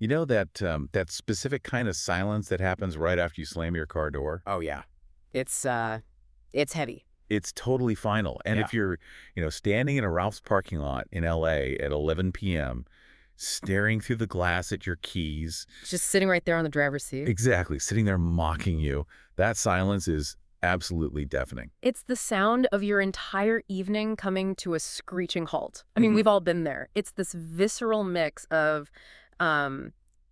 You know that that specific kind of silence that happens right after you slam your car door? Oh, yeah. It's heavy. It's totally final. And Yeah. if you're, standing in a Ralph's parking lot in LA at 11 p.m., staring through the glass at your keys, Just sitting right there on the driver's seat. exactly, sitting there mocking you, that silence is absolutely deafening. It's the sound of your entire evening coming to a screeching halt. I mean, Mhm. we've all been there. It's this visceral mix of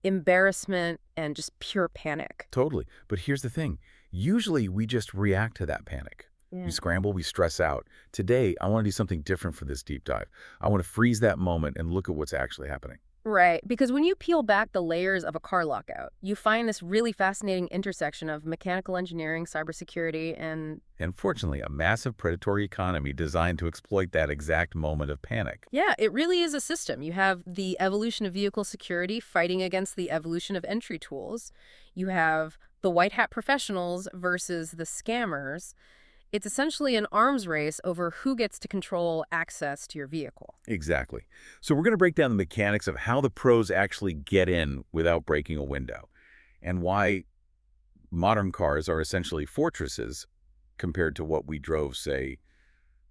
embarrassment and just pure panic. Totally. But here's the thing. Usually we just react to that panic. Yeah. We scramble, we stress out. Today, I want to do something different for this deep dive. I want to freeze that moment and look at what's actually happening. Right, because when you peel back the layers of a car lockout, you find this really fascinating intersection of mechanical engineering, cybersecurity, and And fortunately, a massive predatory economy designed to exploit that exact moment of panic. yeah, it really is a system. You have the evolution of vehicle security fighting against the evolution of entry tools. You have the white hat professionals versus the scammers. It's essentially an arms race over who gets to control access to your vehicle. Exactly. So we're going to break down the mechanics of how the pros actually get in without breaking a window, and why modern cars are essentially fortresses compared to what we drove, say,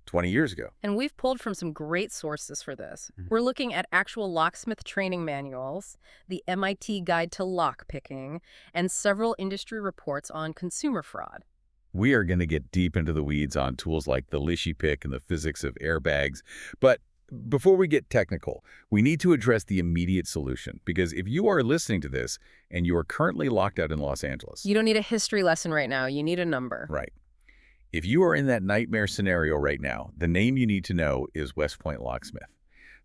20 years ago. And we've pulled from some great sources for this. Mhm. We're looking at actual locksmith training manuals, the MIT Guide to Lockpicking, and several industry reports on consumer fraud. We are going to get deep into the weeds on tools like the Lishy pick and the physics of airbags. But before we get technical, we need to address the immediate solution. Because if you are listening to this and you are currently locked out in Los Angeles, You don't need a history lesson right now. You need a number. right? If you are in that nightmare scenario right now, the name you need to know is West Point Locksmith.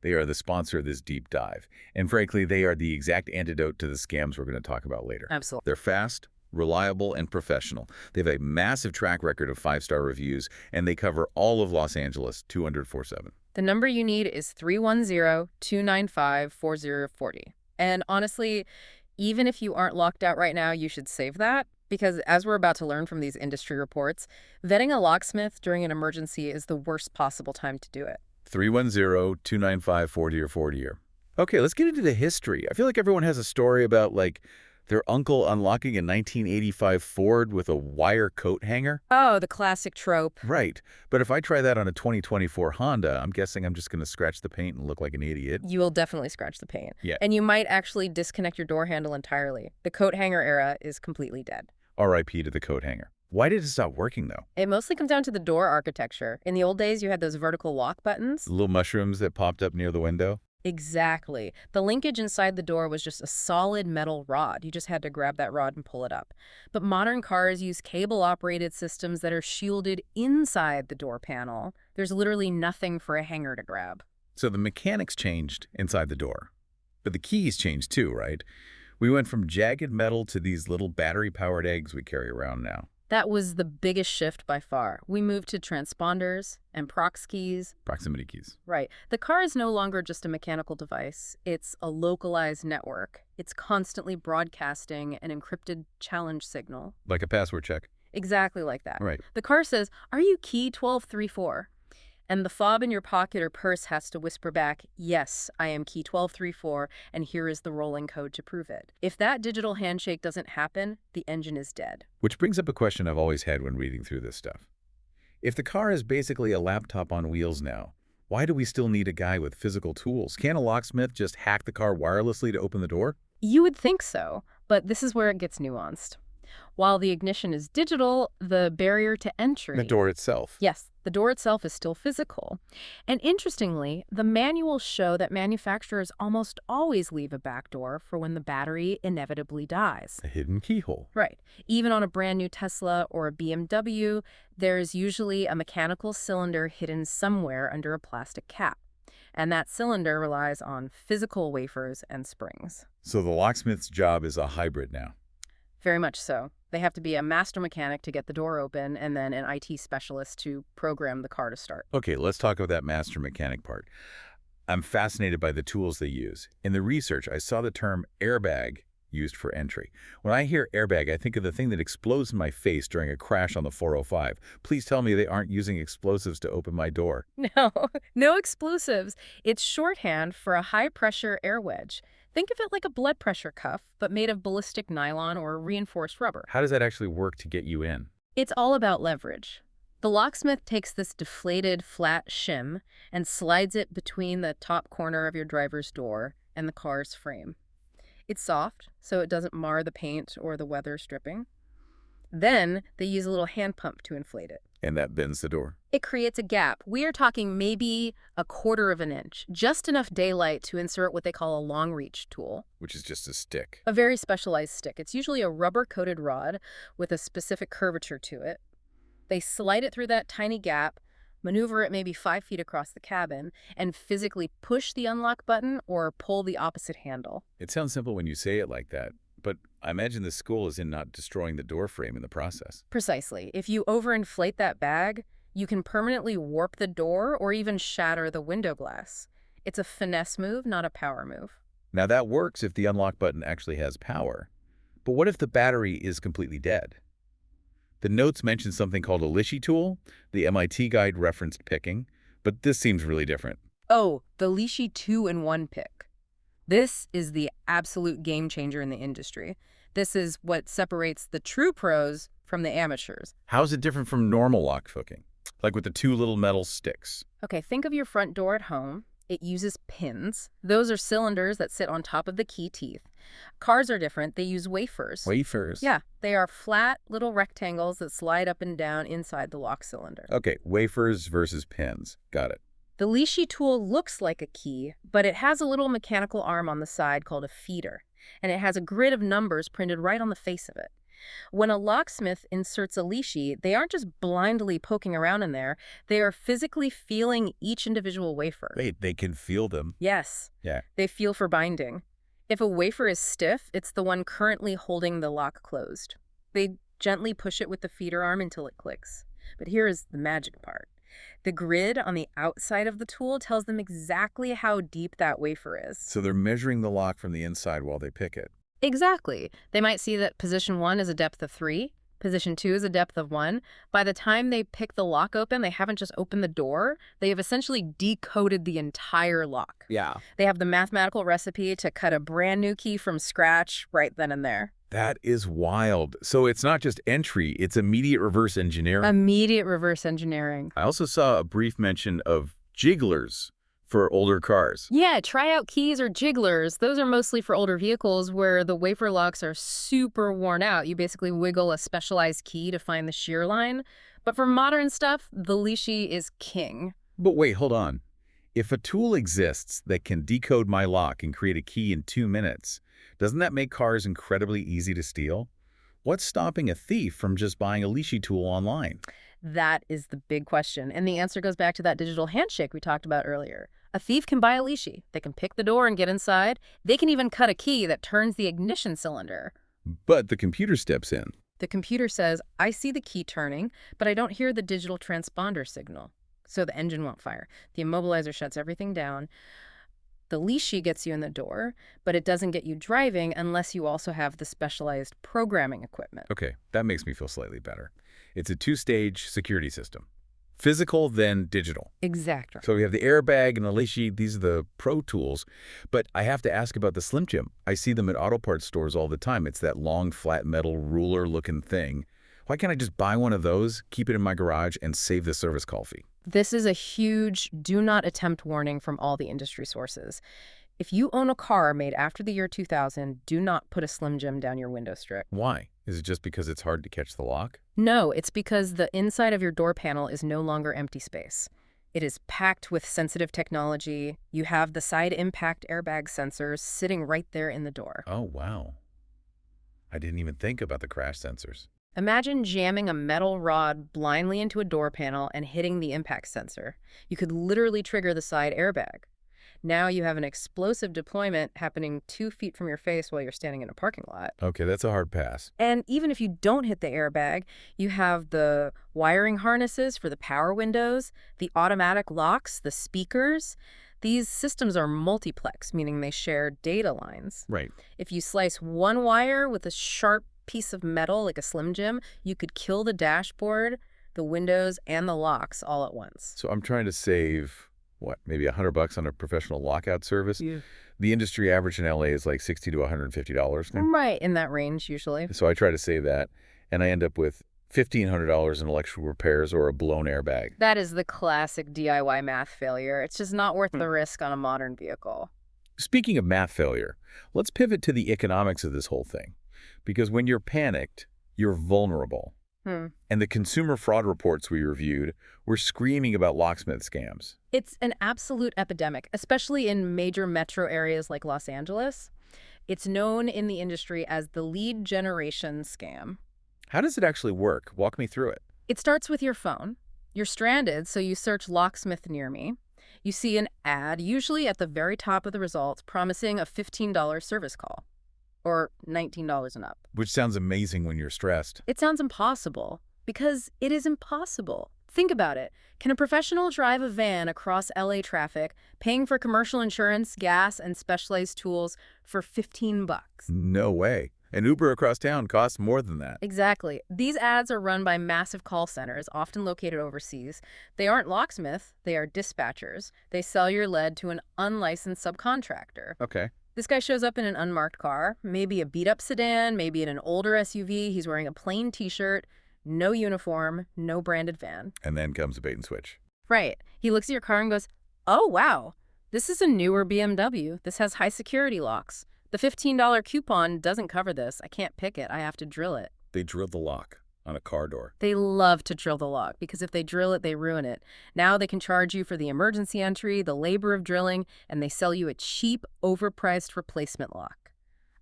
They are the sponsor of this deep dive. And frankly, they are the exact antidote to the scams we're going to talk about later. Absolutely. They're fast, reliable, and professional. They have a massive track record of 5-star reviews, and they cover all of Los Angeles 204/7. The number you need is 310-295-4040. And honestly, even if you aren't locked out right now, you should save that. Because as we're about to learn from these industry reports, vetting a locksmith during an emergency is the worst possible time to do it. 310-295-4040. Okay, let's get into the history. I feel like everyone has a story about, like, their uncle unlocking a 1985 Ford with a wire coat hanger. Oh, the classic trope. Right. But if I try that on a 2024 Honda, I'm guessing I'm just going to scratch the paint and look like an idiot. You will definitely scratch the paint. Yeah. And you might actually disconnect your door handle entirely. The coat hanger era is completely dead. RIP to the coat hanger. Why did it stop working, though? It mostly comes down to the door architecture. In the old days, you had those vertical lock buttons. The little mushrooms that popped up near the window? Exactly. The linkage inside the door was just a solid metal rod. You just had to grab that rod and pull it up. But modern cars use cable-operated systems that are shielded inside the door panel. There's literally nothing for a hanger to grab. So the mechanics changed inside the door. But the keys changed too, right? We went from jagged metal to these little battery-powered eggs we carry around now. That was the biggest shift by far. We moved to transponders and prox keys. Proximity keys. Right. The car is no longer just a mechanical device. It's a localized network. It's constantly broadcasting an encrypted challenge signal. Like a password check. Exactly like that. Right. The car says, "Are you key 1234?" And the fob in your pocket or purse has to whisper back, "Yes, I am key 1234, and here is the rolling code to prove it." If that digital handshake doesn't happen, the engine is dead. Which brings up a question I've always had when reading through this stuff. If the car is basically a laptop on wheels now, why do we still need a guy with physical tools? Can't a locksmith just hack the car wirelessly to open the door? You would think so, but this is where it gets nuanced. While the ignition is digital, the barrier to entry... The door itself. Yes, the door itself is still physical. And interestingly, the manuals show that manufacturers almost always leave a back door for when the battery inevitably dies. A hidden keyhole. Right. Even on a brand new Tesla or a BMW, there's usually a mechanical cylinder hidden somewhere under a plastic cap. And that cylinder relies on physical wafers and springs. So the locksmith's job is a hybrid now. Very much so. They have to be a master mechanic to get the door open and then an IT specialist to program the car to start. Okay, let's talk about that master mechanic part. I'm fascinated by the tools they use. In the research, I saw the term airbag used for entry. When I hear airbag, I think of the thing that explodes in my face during a crash on the 405. Please tell me they aren't using explosives to open my door. No, no explosives. It's shorthand for a high-pressure air wedge. Think of it like a blood pressure cuff, but made of ballistic nylon or reinforced rubber. How does that actually work to get you in? It's all about leverage. The locksmith takes this deflated, flat shim and slides it between the top corner of your driver's door and the car's frame. It's soft, so it doesn't mar the paint or the weather stripping. Then they use a little hand pump to inflate it. And that bends the door. It creates a gap. We are talking maybe 1/4 of an inch, just enough daylight to insert what they call a long reach tool. Which is just a stick. A very specialized stick. It's usually a rubber-coated rod with a specific curvature to it. They slide it through that tiny gap, maneuver it maybe 5 feet across the cabin, and physically push the unlock button or pull the opposite handle. It sounds simple when you say it like that, but I imagine the school is in not destroying the door frame in the process. Precisely. If you overinflate that bag, you can permanently warp the door or even shatter the window glass. It's a finesse move, not a power move. Now that works if the unlock button actually has power. But what if the battery is completely dead? The notes mention something called a Lishi tool. The MIT guide referenced picking, but this seems really different. Oh, the Lishi 2-in-1 pick. This is the absolute game changer in the industry. This is what separates the true pros from the amateurs. How's it different from normal lock picking? Like with the 2 little metal sticks. Okay, think of your front door at home. It uses pins. Those are cylinders that sit on top of the key teeth. Cars are different. They use wafers. Wafers? Yeah, they are flat little rectangles that slide up and down inside the lock cylinder. Okay, wafers versus pins. Got it. The Lishi tool looks like a key, but it has a little mechanical arm on the side called a feeder, and it has a grid of numbers printed right on the face of it. When a locksmith inserts a Lishi, they aren't just blindly poking around in there. They are physically feeling each individual wafer. Wait, they can feel them? Yes. Yeah. They feel for binding. If a wafer is stiff, it's the one currently holding the lock closed. They gently push it with the feeder arm until it clicks. But here is the magic part. The grid on the outside of the tool tells them exactly how deep that wafer is. So they're measuring the lock from the inside while they pick it. Exactly. They might see that position 1 is a depth of 3, position 2 is a depth of 1. By the time they pick the lock open, they haven't just opened the door, they have essentially decoded the entire lock. Yeah. They have the mathematical recipe to cut a brand new key from scratch right then and there. That is wild. So it's not just entry, it's immediate reverse engineering. Immediate reverse engineering. I also saw a brief mention of jigglers for older cars. Yeah, tryout keys or jigglers. Those are mostly for older vehicles where the wafer locks are super worn out. You basically wiggle a specialized key to find the shear line. But for modern stuff, the Lishi is king. But wait, hold on. If a tool exists that can decode my lock and create a key in 2 minutes, doesn't that make cars incredibly easy to steal? What's stopping a thief from just buying a Lishi tool online? That is the big question. And the answer goes back to that digital handshake we talked about earlier. A thief can buy a Lishi. They can pick the door and get inside. They can even cut a key that turns the ignition cylinder. But the computer steps in. The computer says, I see the key turning, but I don't hear the digital transponder signal. So the engine won't fire. The immobilizer shuts everything down. The Lishi gets you in the door, but it doesn't get you driving unless you also have the specialized programming equipment. Okay, that makes me feel slightly better. It's a 2-stage security system. Physical, then digital. Exactly. So we have the airbag and the Lishi. These are the pro tools. But I have to ask about the Slim Jim. I see them at auto parts stores all the time. It's that long, flat metal ruler-looking thing. Why can't I just buy one of those, keep it in my garage, and save the service call fee? This is a huge do not attempt warning from all the industry sources. If you own a car made after the year 2000, do not put a Slim Jim down your window strip. Why? Is it just because it's hard to catch the lock? No, it's because the inside of your door panel is no longer empty space. It is packed with sensitive technology. You have the side impact airbag sensors sitting right there in the door. Oh, wow. I didn't even think about the crash sensors. Imagine jamming a metal rod blindly into a door panel and hitting the impact sensor. You could literally trigger the side airbag. Now you have an explosive deployment happening 2 feet from your face while you're standing in a parking lot. Okay, that's a hard pass. And even if you don't hit the airbag, you have the wiring harnesses for the power windows, the automatic locks, the speakers. These systems are multiplex, meaning they share data lines. Right. If you slice one wire with a sharp piece of metal like a Slim Jim, you could kill the dashboard, the windows, and the locks all at once. So I'm trying to save, what, maybe $100 on a professional lockout service? Yeah. The industry average in LA is like $60 to $150 now. Right, in that range, usually. So I try to save that, and I end up with $1,500 in electrical repairs or a blown airbag. That is the classic DIY math failure. It's just not worth the risk on a modern vehicle. Speaking of math failure, let's pivot to the economics of this whole thing. Because when you're panicked, you're vulnerable. And the consumer fraud reports we reviewed were screaming about locksmith scams. It's an absolute epidemic, especially in major metro areas like Los Angeles. It's known in the industry as the lead generation scam. How does it actually work? Walk me through it. It starts with your phone. You're stranded, so you search locksmith near me. You see an ad, usually at the very top of the results, promising a $15 service call. Or $19 and up. Which sounds amazing when you're stressed. It sounds impossible, because it is impossible. Think about it. Can a professional drive a van across LA traffic, paying for commercial insurance, gas, and specialized tools for $15? No way. An Uber across town costs more than that. Exactly. These ads are run by massive call centers, often located overseas. They aren't locksmiths, they are dispatchers. They sell your lead to an unlicensed subcontractor. Okay. This guy shows up in an unmarked car, maybe a beat-up sedan, maybe in an older SUV. He's wearing a plain T-shirt, no uniform, no branded van. And then comes a bait and switch. Right. He looks at your car and goes, "Oh, wow, this is a newer BMW. This has high security locks. The $15 coupon doesn't cover this. I can't pick it. I have to drill it." They drilled the lock on a car door. They love to drill the lock because if they drill it, they ruin it. Now they can charge you for the emergency entry, the labor of drilling, and they sell you a cheap, overpriced replacement lock.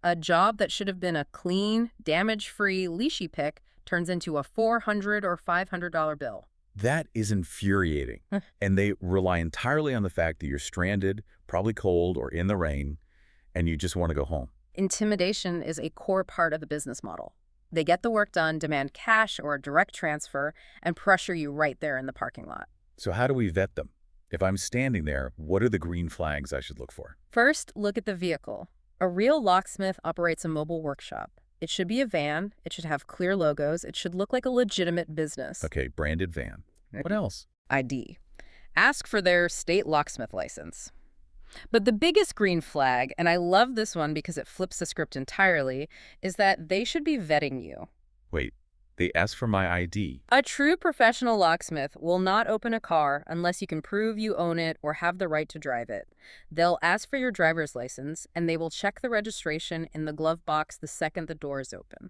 A job that should have been a clean, damage-free leashy pick turns into a $400 or $500 bill. That is infuriating. And they rely entirely on the fact that you're stranded, probably cold or in the rain, and you just want to go home. Intimidation is a core part of the business model. They get the work done, demand cash or a direct transfer, and pressure you right there in the parking lot. So how do we vet them? If I'm standing there, what are the green flags I should look for? First, look at the vehicle. A real locksmith operates a mobile workshop. It should be a van. It should have clear logos. It should look like a legitimate business. Okay, branded van. What else? ID. Ask for their state locksmith license. But the biggest green flag, and I love this one because it flips the script entirely, is that they should be vetting you. Wait, they asked for my ID. A true professional locksmith will not open a car unless you can prove you own it or have the right to drive it. They'll ask for your driver's license, and they will check the registration in the glove box the second the door is open.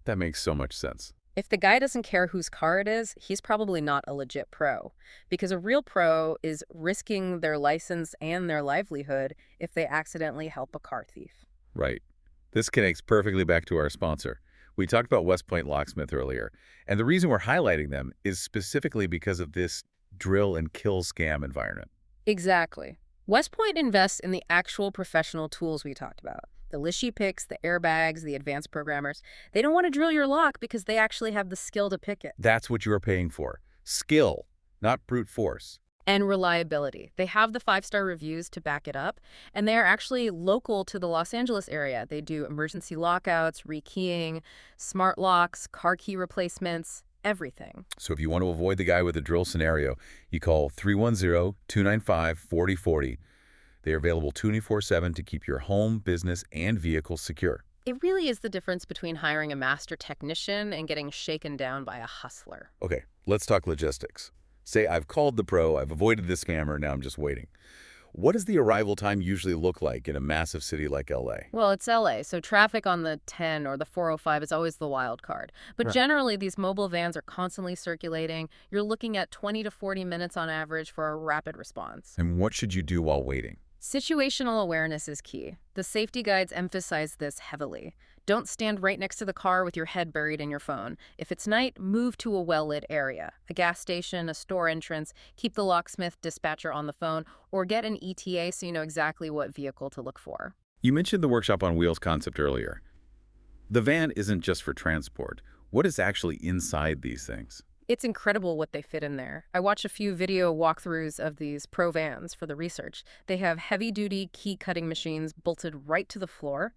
That makes so much sense. If the guy doesn't care whose car it is, he's probably not a legit pro. Because a real pro is risking their license and their livelihood if they accidentally help a car thief. Right. This connects perfectly back to our sponsor. We talked about West Point Locksmith earlier, and the reason we're highlighting them is specifically because of this drill and kill scam environment. Exactly. West Point invests in the actual professional tools we talked about. The Lishy picks, the airbags, the advanced programmers. They don't want to drill your lock because they actually have the skill to pick it. That's what you're paying for. Skill, not brute force. And reliability. They have the 5-star reviews to back it up, and they are actually local to the Los Angeles area. They do emergency lockouts, rekeying, smart locks, car key replacements, everything. So if you want to avoid the guy with the drill scenario, you call 310-295-4040. They are available 24/7 to keep your home, business, and vehicle secure. It really is the difference between hiring a master technician and getting shaken down by a hustler. Okay, let's talk logistics. Say I've called the pro, I've avoided the scammer, now I'm just waiting. What does the arrival time usually look like in a massive city like LA? Well, it's LA, so traffic on the 10 or the 405 is always the wild card. But generally, these mobile vans are constantly circulating. You're looking at 20 to 40 minutes on average for a rapid response. And what should you do while waiting? Situational awareness is key. The safety guides emphasize this heavily. Don't stand right next to the car with your head buried in your phone. If it's night, move to a well-lit area. A gas station, a store entrance, keep the locksmith dispatcher on the phone, or get an ETA so you know exactly what vehicle to look for. You mentioned the workshop on wheels concept earlier. The van isn't just for transport. What is actually inside these things? It's incredible what they fit in there. I watched a few video walkthroughs of these pro vans for the research. They have heavy-duty key-cutting machines bolted right to the floor.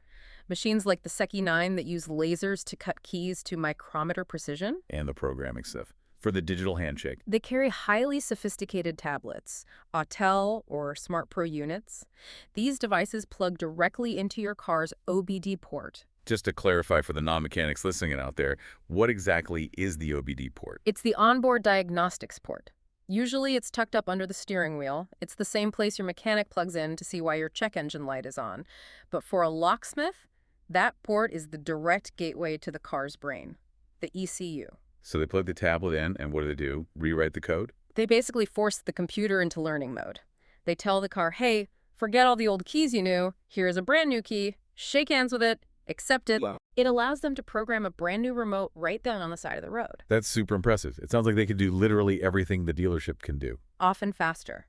Machines like the Secchi 9 that use lasers to cut keys to micrometer precision. And the programming stuff. for the digital handshake. They carry highly sophisticated tablets, Autel or Smart Pro units. These devices plug directly into your car's OBD port. Just to clarify for the non-mechanics listening out there, what exactly is the OBD port? It's the onboard diagnostics port. Usually it's tucked up under the steering wheel. It's the same place your mechanic plugs in to see why your check engine light is on. But for a locksmith, that port is the direct gateway to the car's brain, the ECU. So they plug the tablet in, and what do? Rewrite the code? They basically force the computer into learning mode. They tell the car, hey, forget all the old keys you knew. Here's a brand new key. Shake hands with it. Accept it. Wow. It allows them to program a brand new remote right then on the side of the road. That's super impressive. It sounds like they could do literally everything the dealership can do. Often faster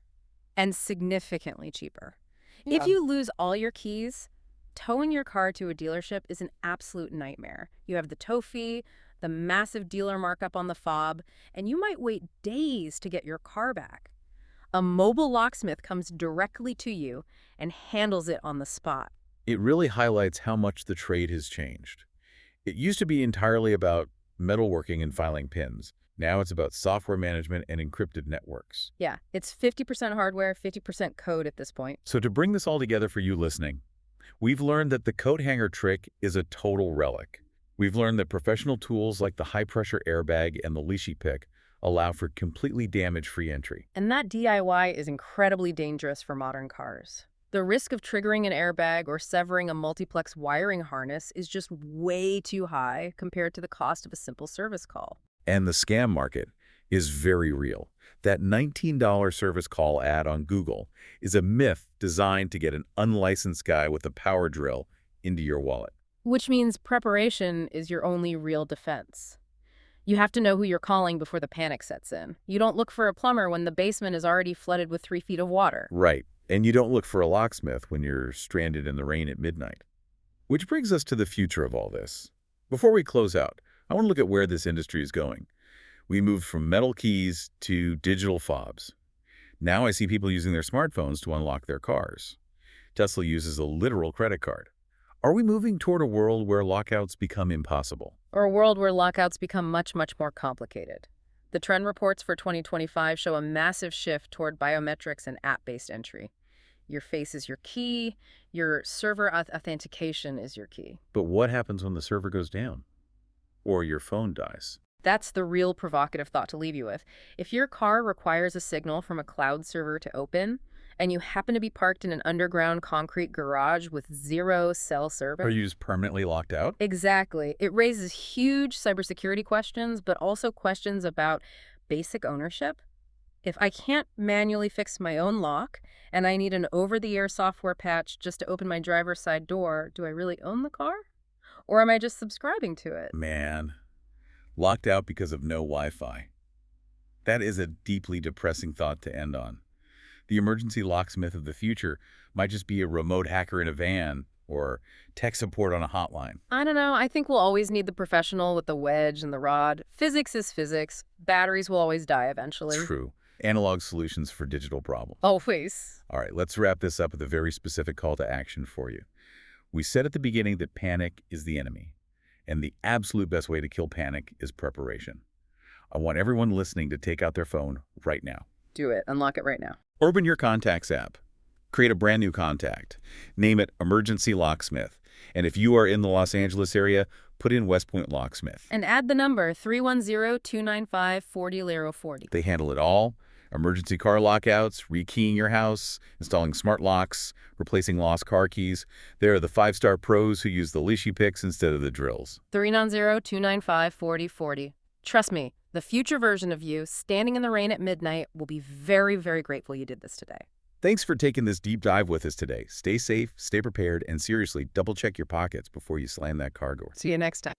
and significantly cheaper. If you lose all your keys, towing your car to a dealership is an absolute nightmare. You have the tow fee, the massive dealer markup on the fob, and you might wait days to get your car back. A mobile locksmith comes directly to you and handles it on the spot. It really highlights how much the trade has changed. It used to be entirely about metalworking and filing pins. Now it's about software management and encrypted networks. Yeah, it's 50% hardware, 50% code at this point. So to bring this all together for you listening, we've learned that the coat hanger trick is a total relic. We've learned that professional tools like the high-pressure airbag and the leashy pick allow for completely damage-free entry. And that DIY is incredibly dangerous for modern cars. The risk of triggering an airbag or severing a multiplex wiring harness is just way too high compared to the cost of a simple service call. And the scam market is very real. That $19 service call ad on Google is a myth designed to get an unlicensed guy with a power drill into your wallet. Which means preparation is your only real defense. You have to know who you're calling before the panic sets in. You don't look for a plumber when the basement is already flooded with 3 feet of water. Right. And you don't look for a locksmith when you're stranded in the rain at midnight. Which brings us to the future of all this. Before we close out, I want to look at where this industry is going. We moved from metal keys to digital fobs. Now I see people using their smartphones to unlock their cars. Tesla uses a literal credit card. Are we moving toward a world where lockouts become impossible? Or a world where lockouts become much, much more complicated? The trend reports for 2025 show a massive shift toward biometrics and app-based entry. Your face is your key. Your server authentication is your key. But what happens when the server goes down? Or your phone dies? That's the real provocative thought to leave you with. If your car requires a signal from a cloud server to open, and you happen to be parked in an underground concrete garage with zero cell service... Are you just permanently locked out? Exactly. It raises huge cybersecurity questions, but also questions about basic ownership. If I can't manually fix my own lock, and I need an over-the-air software patch just to open my driver's side door, do I really own the car? Or am I just subscribing to it? Man, locked out because of no Wi-Fi. That is a deeply depressing thought to end on. The emergency locksmith of the future might just be a remote hacker in a van or tech support on a hotline. I don't know. I think we'll always need the professional with the wedge and the rod. Physics is physics. Batteries will always die eventually. True. Analog solutions for digital problems. Always. All right, let's wrap this up with a very specific call to action for you. We said at the beginning that panic is the enemy, and the absolute best way to kill panic is preparation. I want everyone listening to take out their phone right now. Do it. Unlock it right now. Open your Contacts app. Create a brand new contact. Name it Emergency Locksmith. And if you are in the Los Angeles area, put in West Point Locksmith. And add the number 310-295-4040. They handle it all. Emergency car lockouts, rekeying your house, installing smart locks, replacing lost car keys. They're the 5-star pros who use the leashy picks instead of the drills. 310-295-4040. Trust me, the future version of you standing in the rain at midnight will be very, very grateful you did this today. Thanks for taking this deep dive with us today. Stay safe, stay prepared, and seriously, double-check your pockets before you slam that car door. See you next time.